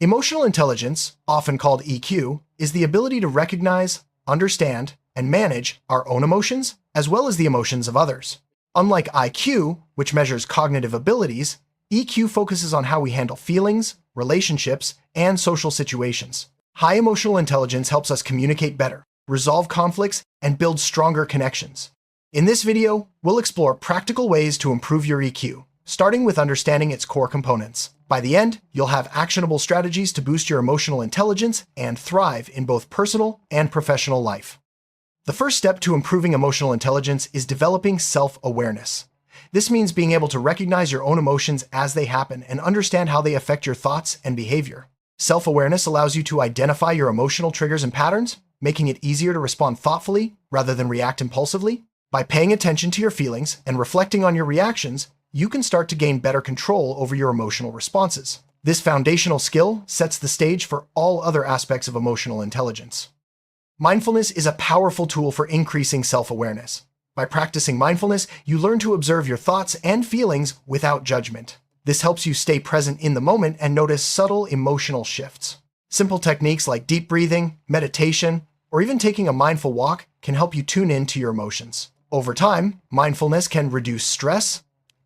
Emotional intelligence, often called EQ, is the ability to recognize, understand, and manage our own emotions, as well as the emotions of others. Unlike IQ, which measures cognitive abilities, EQ focuses on how we handle feelings, relationships, and social situations. High emotional intelligence helps us communicate better, resolve conflicts, and build stronger connections. In this video, we'll explore practical ways to improve your EQ, starting with understanding its core components. By the end, you'll have actionable strategies to boost your emotional intelligence and thrive in both personal and professional life. The first step to improving emotional intelligence is developing self-awareness. This means being able to recognize your own emotions as they happen and understand how they affect your thoughts and behavior. Self-awareness allows you to identify your emotional triggers and patterns, making it easier to respond thoughtfully rather than react impulsively. By paying attention to your feelings and reflecting on your reactions, you can start to gain better control over your emotional responses. This foundational skill sets the stage for all other aspects of emotional intelligence. Mindfulness is a powerful tool for increasing self-awareness. By practicing mindfulness, you learn to observe your thoughts and feelings without judgment. This helps you stay present in the moment and notice subtle emotional shifts. Simple techniques like deep breathing, meditation, or even taking a mindful walk can help you tune in to your emotions. Over time, mindfulness can reduce stress,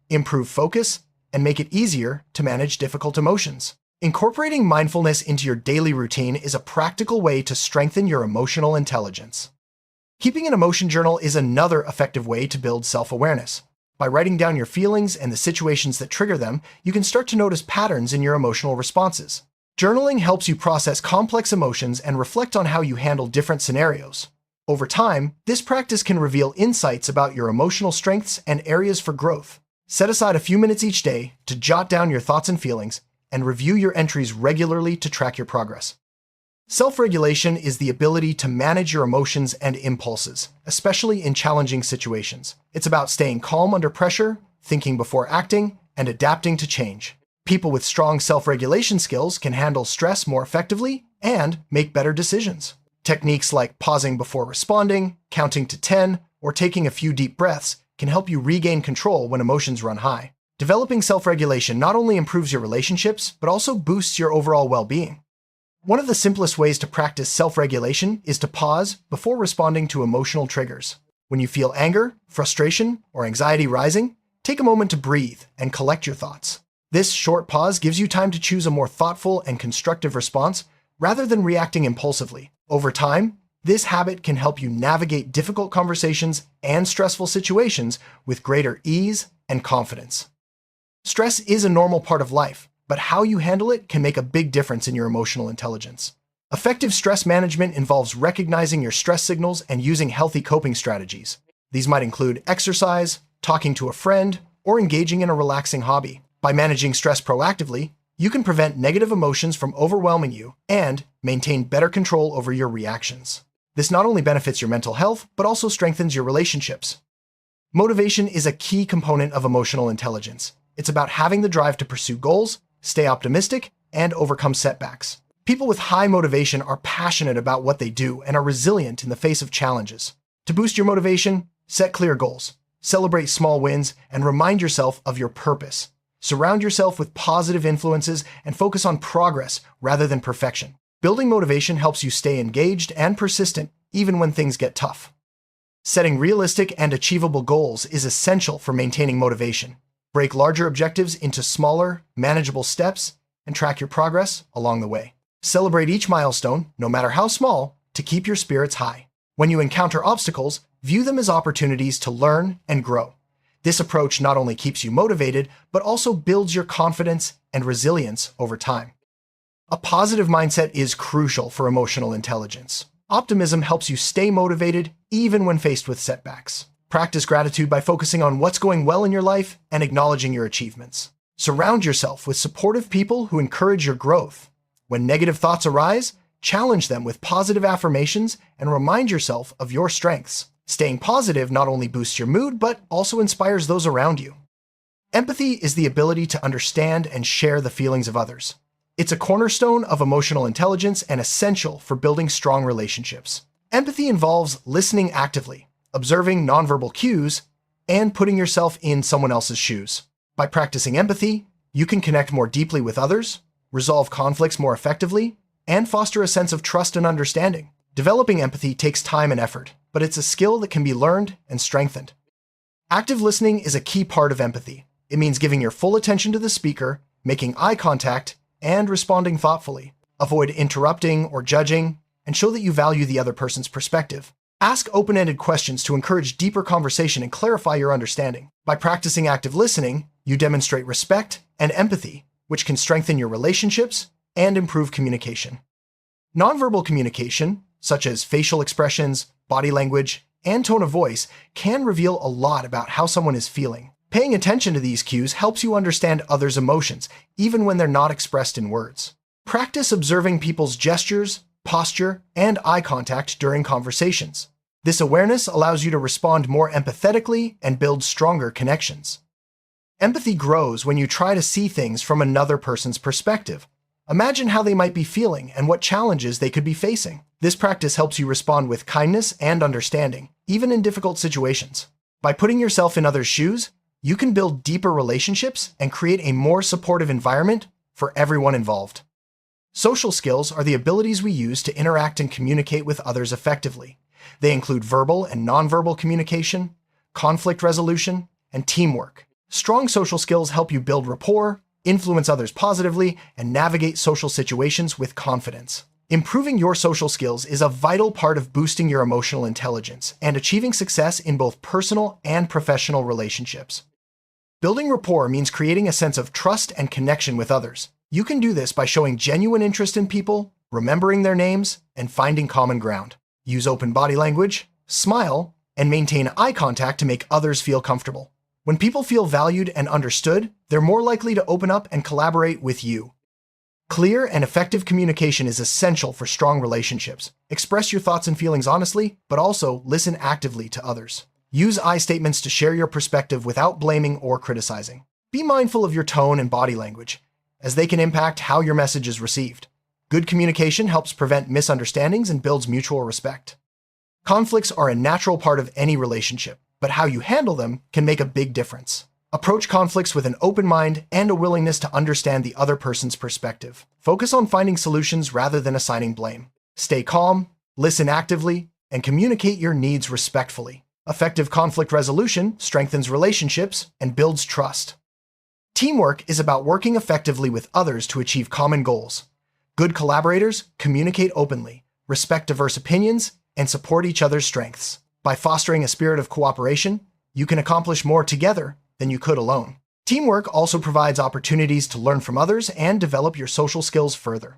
improve focus, and make it easier to manage difficult emotions. Incorporating mindfulness into your daily routine is a practical way to strengthen your emotional intelligence. Keeping an emotion journal is another effective way to build self-awareness. By writing down your feelings and the situations that trigger them, you can start to notice patterns in your emotional responses. Journaling helps you process complex emotions and reflect on how you handle different scenarios. Over time, this practice can reveal insights about your emotional strengths and areas for growth. Set aside a few minutes each day to jot down your thoughts and feelings, and review your entries regularly to track your progress. Self-regulation is the ability to manage your emotions and impulses, especially in challenging situations. It's about staying calm under pressure, thinking before acting, and adapting to change. People with strong self-regulation skills can handle stress more effectively and make better decisions. Techniques like pausing before responding, counting to 10, or taking a few deep breaths can help you regain control when emotions run high. Developing self-regulation not only improves your relationships, but also boosts your overall well-being. One of the simplest ways to practice self-regulation is to pause before responding to emotional triggers. When you feel anger, frustration, or anxiety rising, take a moment to breathe and collect your thoughts. This short pause gives you time to choose a more thoughtful and constructive response rather than reacting impulsively. Over time, this habit can help you navigate difficult conversations and stressful situations with greater ease and confidence. Stress is a normal part of life, but how you handle it can make a big difference in your emotional intelligence. Effective stress management involves recognizing your stress signals and using healthy coping strategies. These might include exercise, talking to a friend, or engaging in a relaxing hobby. By managing stress proactively, you can prevent negative emotions from overwhelming you and maintain better control over your reactions. This not only benefits your mental health, but also strengthens your relationships. Motivation is a key component of emotional intelligence. It's about having the drive to pursue goals, stay optimistic, and overcome setbacks. People with high motivation are passionate about what they do and are resilient in the face of challenges. To boost your motivation, set clear goals, celebrate small wins, and remind yourself of your purpose. Surround yourself with positive influences and focus on progress rather than perfection. Building motivation helps you stay engaged and persistent even when things get tough. Setting realistic and achievable goals is essential for maintaining motivation. Break larger objectives into smaller, manageable steps and track your progress along the way. Celebrate each milestone, no matter how small, to keep your spirits high. When you encounter obstacles, view them as opportunities to learn and grow. This approach not only keeps you motivated, but also builds your confidence and resilience over time. A positive mindset is crucial for emotional intelligence. Optimism helps you stay motivated even when faced with setbacks. Practice gratitude by focusing on what's going well in your life and acknowledging your achievements. Surround yourself with supportive people who encourage your growth. When negative thoughts arise, challenge them with positive affirmations and remind yourself of your strengths. Staying positive not only boosts your mood, but also inspires those around you. Empathy is the ability to understand and share the feelings of others. It's a cornerstone of emotional intelligence and essential for building strong relationships. Empathy involves listening actively, observing nonverbal cues, and putting yourself in someone else's shoes. By practicing empathy, you can connect more deeply with others, resolve conflicts more effectively, and foster a sense of trust and understanding. Developing empathy takes time and effort, but it's a skill that can be learned and strengthened. Active listening is a key part of empathy. It means giving your full attention to the speaker, making eye contact, and responding thoughtfully. Avoid interrupting or judging, and show that you value the other person's perspective. Ask open-ended questions to encourage deeper conversation and clarify your understanding. By practicing active listening, you demonstrate respect and empathy, which can strengthen your relationships and improve communication. Nonverbal communication, such as facial expressions, body language, and tone of voice, can reveal a lot about how someone is feeling. Paying attention to these cues helps you understand others' emotions, even when they're not expressed in words. Practice observing people's gestures, posture, and eye contact during conversations. This awareness allows you to respond more empathetically and build stronger connections. Empathy grows when you try to see things from another person's perspective. Imagine how they might be feeling and what challenges they could be facing. This practice helps you respond with kindness and understanding, even in difficult situations. By putting yourself in others' shoes, you can build deeper relationships and create a more supportive environment for everyone involved. Social skills are the abilities we use to interact and communicate with others effectively. They include verbal and nonverbal communication, conflict resolution, and teamwork. Strong social skills help you build rapport, influence others positively, and navigate social situations with confidence. Improving your social skills is a vital part of boosting your emotional intelligence and achieving success in both personal and professional relationships. Building rapport means creating a sense of trust and connection with others. You can do this by showing genuine interest in people, remembering their names, and finding common ground. Use open body language, smile, and maintain eye contact to make others feel comfortable. When people feel valued and understood, they're more likely to open up and collaborate with you. Clear and effective communication is essential for strong relationships. Express your thoughts and feelings honestly, but also listen actively to others. Use I statements to share your perspective without blaming or criticizing. Be mindful of your tone and body language, as they can impact how your message is received. Good communication helps prevent misunderstandings and builds mutual respect. Conflicts are a natural part of any relationship, but how you handle them can make a big difference. Approach conflicts with an open mind and a willingness to understand the other person's perspective. Focus on finding solutions rather than assigning blame. Stay calm, listen actively, and communicate your needs respectfully. Effective conflict resolution strengthens relationships and builds trust. Teamwork is about working effectively with others to achieve common goals. Good collaborators communicate openly, respect diverse opinions, and support each other's strengths. By fostering a spirit of cooperation, you can accomplish more together than you could alone. Teamwork also provides opportunities to learn from others and develop your social skills further.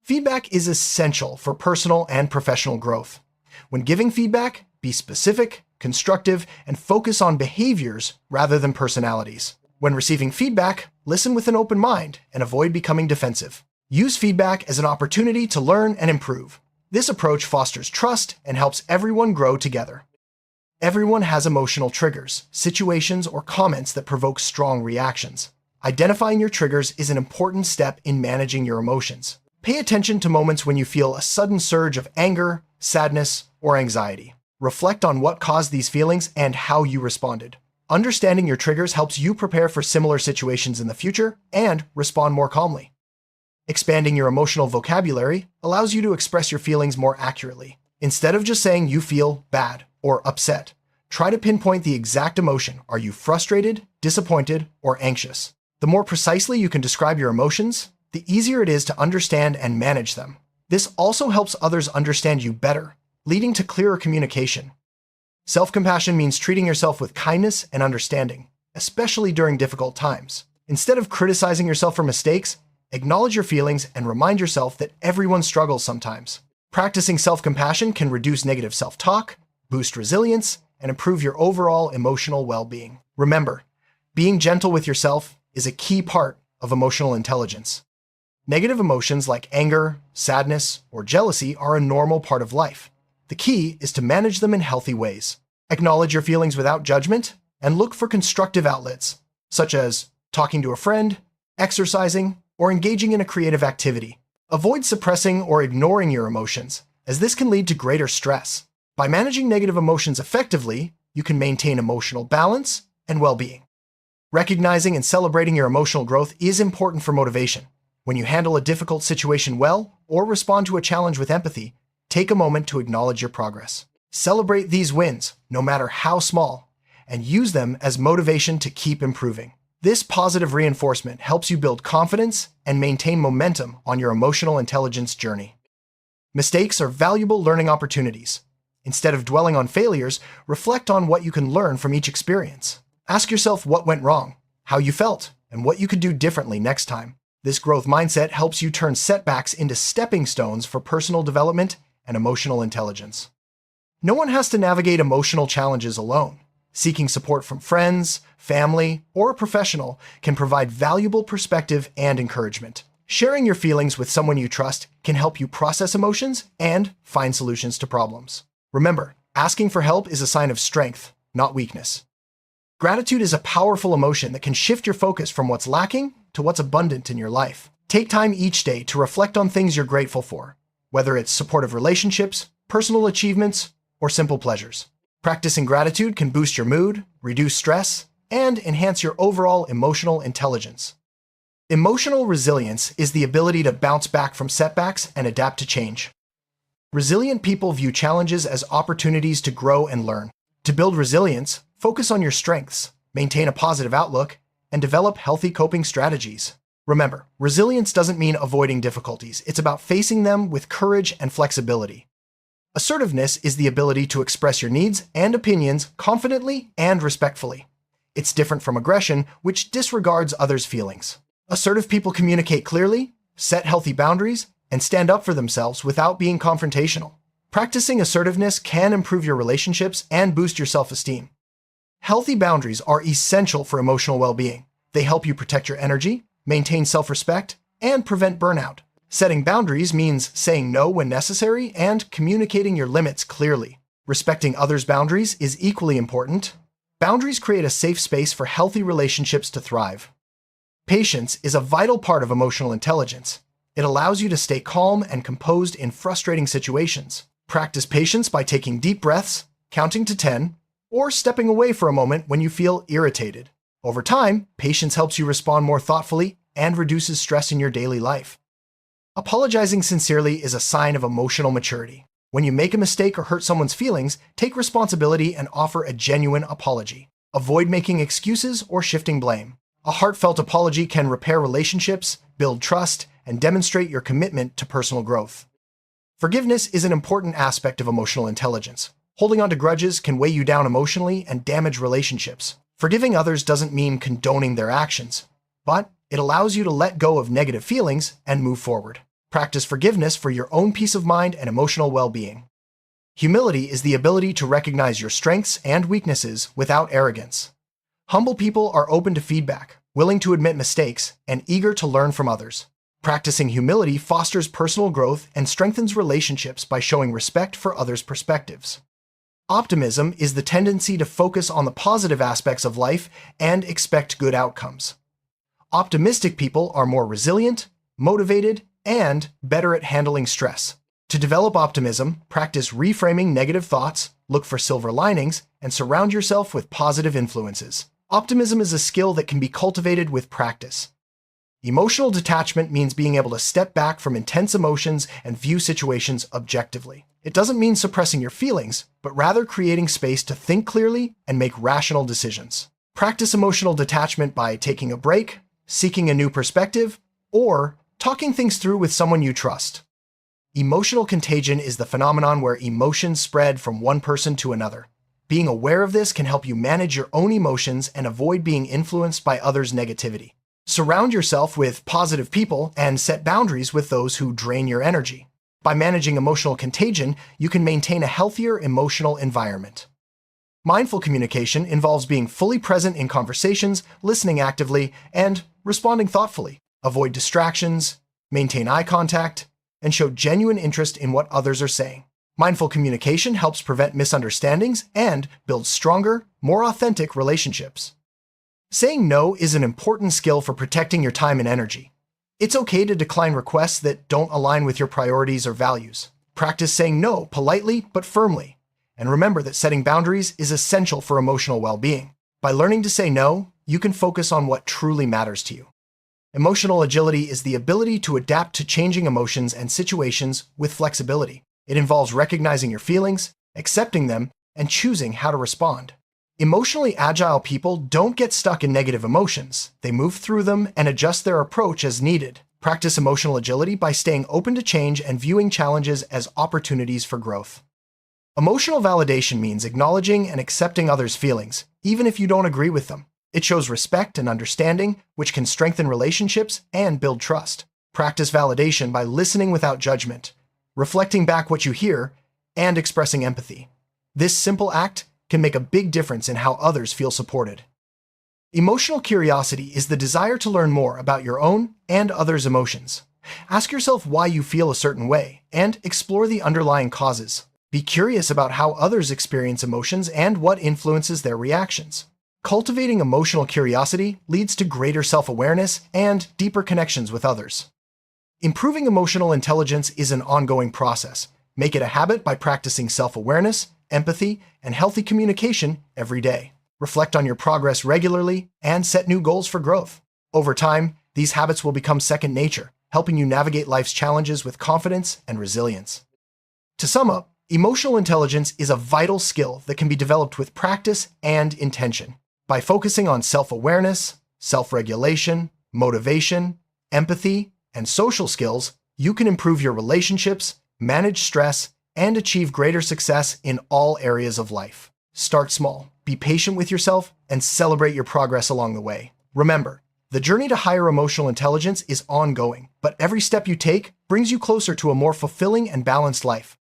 Feedback is essential for personal and professional growth. When giving feedback, be specific, constructive, and focus on behaviors rather than personalities. When receiving feedback, listen with an open mind and avoid becoming defensive. Use feedback as an opportunity to learn and improve. This approach fosters trust and helps everyone grow together. Everyone has emotional triggers, situations, or comments that provoke strong reactions. Identifying your triggers is an important step in managing your emotions. Pay attention to moments when you feel a sudden surge of anger, sadness, or anxiety. Reflect on what caused these feelings and how you responded. Understanding your triggers helps you prepare for similar situations in the future and respond more calmly. Expanding your emotional vocabulary allows you to express your feelings more accurately. Instead of just saying you feel bad or upset, try to pinpoint the exact emotion. Are you frustrated, disappointed, or anxious? The more precisely you can describe your emotions, the easier it is to understand and manage them. This also helps others understand you better, leading to clearer communication. Self-compassion means treating yourself with kindness and understanding, especially during difficult times. Instead of criticizing yourself for mistakes, acknowledge your feelings and remind yourself that everyone struggles sometimes. Practicing self-compassion can reduce negative self-talk, boost resilience, and improve your overall emotional well-being. Remember, being gentle with yourself is a key part of emotional intelligence. Negative emotions like anger, sadness, or jealousy are a normal part of life. The key is to manage them in healthy ways. Acknowledge your feelings without judgment and look for constructive outlets, such as talking to a friend, exercising, or engaging in a creative activity. Avoid suppressing or ignoring your emotions, as this can lead to greater stress. By managing negative emotions effectively, you can maintain emotional balance and well-being. Recognizing and celebrating your emotional growth is important for motivation. When you handle a difficult situation well or respond to a challenge with empathy, take a moment to acknowledge your progress. Celebrate these wins, no matter how small, and use them as motivation to keep improving. This positive reinforcement helps you build confidence and maintain momentum on your emotional intelligence journey. Mistakes are valuable learning opportunities. Instead of dwelling on failures, reflect on what you can learn from each experience. Ask yourself what went wrong, how you felt, and what you could do differently next time. This growth mindset helps you turn setbacks into stepping stones for personal development and emotional intelligence. No one has to navigate emotional challenges alone. Seeking support from friends, family, or a professional can provide valuable perspective and encouragement. Sharing your feelings with someone you trust can help you process emotions and find solutions to problems. Remember, asking for help is a sign of strength, not weakness. Gratitude is a powerful emotion that can shift your focus from what's lacking to what's abundant in your life. Take time each day to reflect on things you're grateful for, whether it's supportive relationships, personal achievements, or simple pleasures. Practicing gratitude can boost your mood, reduce stress, and enhance your overall emotional intelligence. Emotional resilience is the ability to bounce back from setbacks and adapt to change. Resilient people view challenges as opportunities to grow and learn. To build resilience, focus on your strengths, maintain a positive outlook, and develop healthy coping strategies. Remember, resilience doesn't mean avoiding difficulties. It's about facing them with courage and flexibility. Assertiveness is the ability to express your needs and opinions confidently and respectfully. It's different from aggression, which disregards others' feelings. Assertive people communicate clearly, set healthy boundaries, and stand up for themselves without being confrontational. Practicing assertiveness can improve your relationships and boost your self-esteem. Healthy boundaries are essential for emotional well-being. They help you protect your energy, maintain self-respect, and prevent burnout. Setting boundaries means saying no when necessary and communicating your limits clearly. Respecting others' boundaries is equally important. Boundaries create a safe space for healthy relationships to thrive. Patience is a vital part of emotional intelligence. It allows you to stay calm and composed in frustrating situations. Practice patience by taking deep breaths, counting to 10, or stepping away for a moment when you feel irritated. Over time, patience helps you respond more thoughtfully and reduces stress in your daily life. Apologizing sincerely is a sign of emotional maturity. When you make a mistake or hurt someone's feelings, take responsibility and offer a genuine apology. Avoid making excuses or shifting blame. A heartfelt apology can repair relationships, build trust, and demonstrate your commitment to personal growth. Forgiveness is an important aspect of emotional intelligence. Holding on to grudges can weigh you down emotionally and damage relationships. Forgiving others doesn't mean condoning their actions, but it allows you to let go of negative feelings and move forward. Practice forgiveness for your own peace of mind and emotional well-being. Humility is the ability to recognize your strengths and weaknesses without arrogance. Humble people are open to feedback, willing to admit mistakes, and eager to learn from others. Practicing humility fosters personal growth and strengthens relationships by showing respect for others' perspectives. Optimism is the tendency to focus on the positive aspects of life and expect good outcomes. Optimistic people are more resilient, motivated, and better at handling stress. To develop optimism, practice reframing negative thoughts, look for silver linings, and surround yourself with positive influences. Optimism is a skill that can be cultivated with practice. Emotional detachment means being able to step back from intense emotions and view situations objectively. It doesn't mean suppressing your feelings, but rather creating space to think clearly and make rational decisions. Practice emotional detachment by taking a break, seeking a new perspective, or talking things through with someone you trust. Emotional contagion is the phenomenon where emotions spread from one person to another. Being aware of this can help you manage your own emotions and avoid being influenced by others' negativity. Surround yourself with positive people and set boundaries with those who drain your energy. By managing emotional contagion, you can maintain a healthier emotional environment. Mindful communication involves being fully present in conversations, listening actively, and responding thoughtfully. Avoid distractions, maintain eye contact, and show genuine interest in what others are saying. Mindful communication helps prevent misunderstandings and build stronger, more authentic relationships. Saying no is an important skill for protecting your time and energy. It's okay to decline requests that don't align with your priorities or values. Practice saying no politely but firmly, and remember that setting boundaries is essential for emotional well-being. By learning to say no, you can focus on what truly matters to you. Emotional agility is the ability to adapt to changing emotions and situations with flexibility. It involves recognizing your feelings, accepting them, and choosing how to respond. Emotionally agile people don't get stuck in negative emotions. They move through them and adjust their approach as needed. Practice emotional agility by staying open to change and viewing challenges as opportunities for growth. Emotional validation means acknowledging and accepting others' feelings, even if you don't agree with them. It shows respect and understanding, which can strengthen relationships and build trust. Practice validation by listening without judgment, reflecting back what you hear, and expressing empathy. This simple act can make a big difference in how others feel supported. Emotional curiosity is the desire to learn more about your own and others' emotions. Ask yourself why you feel a certain way and explore the underlying causes. Be curious about how others experience emotions and what influences their reactions. Cultivating emotional curiosity leads to greater self-awareness and deeper connections with others. Improving emotional intelligence is an ongoing process. Make it a habit by practicing self-awareness, empathy, and healthy communication every day. Reflect on your progress regularly and set new goals for growth. Over time, these habits will become second nature, helping you navigate life's challenges with confidence and resilience. To sum up, emotional intelligence is a vital skill that can be developed with practice and intention. By focusing on self-awareness, self-regulation, motivation, empathy, and social skills, you can improve your relationships, manage stress, and achieve greater success in all areas of life. Start small, be patient with yourself, and celebrate your progress along the way. Remember, the journey to higher emotional intelligence is ongoing, but every step you take brings you closer to a more fulfilling and balanced life.